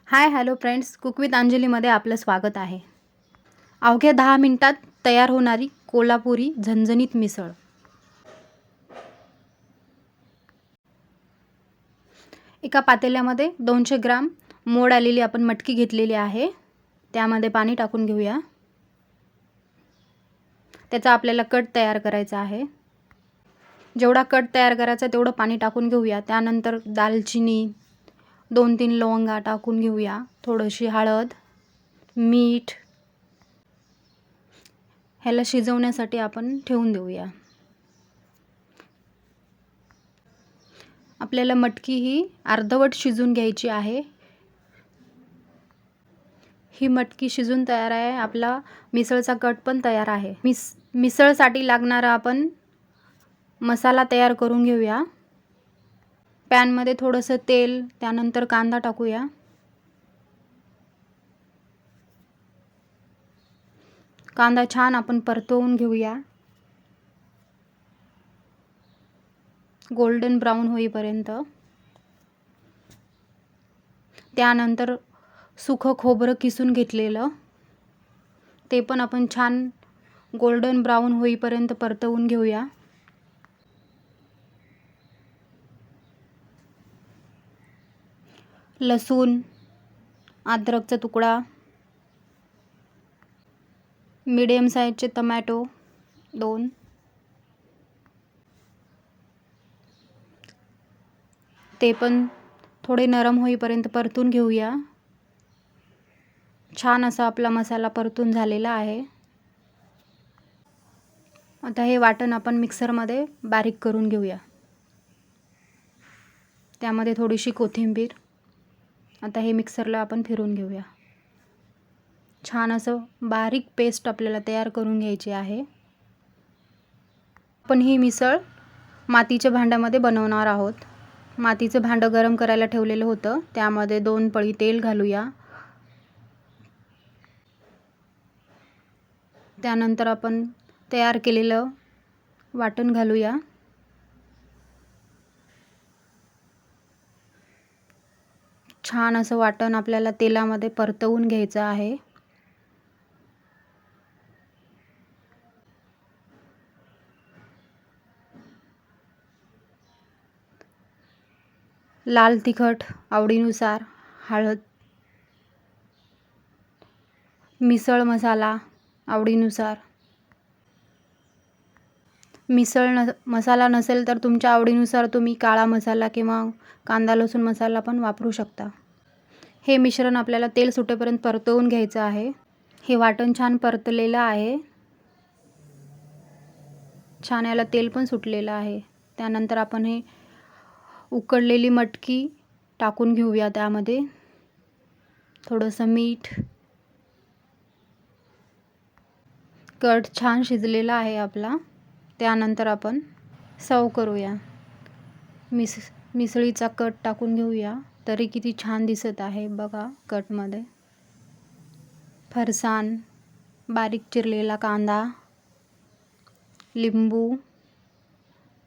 High hello friends, cook with अंजलीमध्ये आपलं स्वागत आहे. अवघ्या 10 मिनिटात तयार होणारी कोल्हापुरी झणझणीत मिसळ. एका पातेल्यामध्ये 200 ग्राम मोड आलेली आपण मटकी घेतलेली आहे. त्यामध्ये पाणी टाकून घेऊया. त्याचा आपल्याला कट तयार करायचा आहे. जेवढा कट तयार करायचा तेवढं पाणी टाकून घेऊया. त्यानंतर दालचिनी, 2-3 लवंगा टाकून घेऊया. थोडीशी हळद, मीठ. ह्याला शिजवण्यासाठी आपण ठेवून देऊया. आपल्याला मटकी ही अर्धवट शिजून घ्यायची आहे. ही मटकी शिजून तयार आहे. आपला मिसळचा कट पण तयार आहे. मिसळसाठी लागणारा आपण मसाला तयार करून घेऊया. पॅनमध्ये थोडंसं तेल, त्यानंतर कांदा टाकूया. कांदा छान आपण परतवून घेऊया, गोल्डन ब्राऊन होईपर्यंत. त्यानंतर सुकं खोबरं किसून घेतलेलं ते पण आपण छान गोल्डन ब्राऊन होईपर्यंत परतवून घेऊया. लसूण, अद्रकचा तुकडा, मीडियम साईजचे टोमॅटो 2, ते पण थोडे नरम होईपर्यंत परतून घेऊया. छान असा आपला मसाला परतून झालेला आहे. आता हे वाटण आपण मिक्सरमध्ये बारीक करून घेऊया. त्यामध्ये थोडीशी कोथिंबीर. आता हे मिक्सरला आपण फिरवून घेऊया. छान असं बारीक पेस्ट आपल्याला तयार करून घ्यायची आहे. आपण ही मिसळ मातीच्या भांड्यामध्ये बनवणार आहोत. मातीचं भांडं गरम करायला ठेवलेलं होतं. त्यामध्ये 2 पळी तेल घालूया. त्यानंतर आपण तयार केलेलं वाटण घालूया. छान असं वाटण आपल्याला तेलामध्ये परतवून घ्यायचं आहे. लाल तिखट आवडीनुसार, हळद, मिसळ मसाला आवडीनुसार. मसाला नसेल तर तुमच्या आवडीनुसार तुम्ही काळा मसाला किंवा कांदा लसूण मसाला पण वापरू शकता. हे मिश्रण आपल्याला तेल सुटेपर्यंत परतवून घ्यायचं आहे. हे वाटण छान परतलेलं आहे. छान याला तेल पण सुटलेलं आहे. त्यानंतर आपण हे उकडलेली मटकी टाकून घेऊया. त्यामध्ये थोडंसं मीठ. कट छान शिजलेला आहे आपला. त्यानंतर आपण सर्व करूया. मिसळीचा कट टाकून घेऊया. तरी किती छान दिसत आहे बघा कटमध्ये. फरसाण, बारीक चिरलेला कांदा, लिंबू,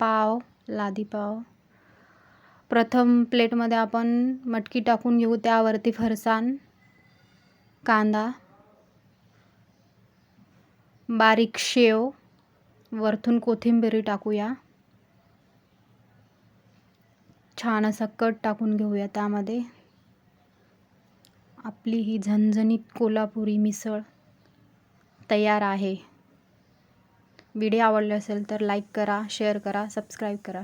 पाव, लादी पाव. प्रथम प्लेटमध्ये आपण मटकी टाकून घेऊ. त्यावरती फरसाण, कांदा, बारीक शेव, वरतून कोथिंबीर टाकूया. छान असा कट टाकून घेऊया. त्यामध्ये आपली ही झणझणीत कोल्हापुरी मिसळ तयार आहे. व्हिडिओ आवडला असेल तर लाईक करा, शेअर करा, सबस्क्राईब करा.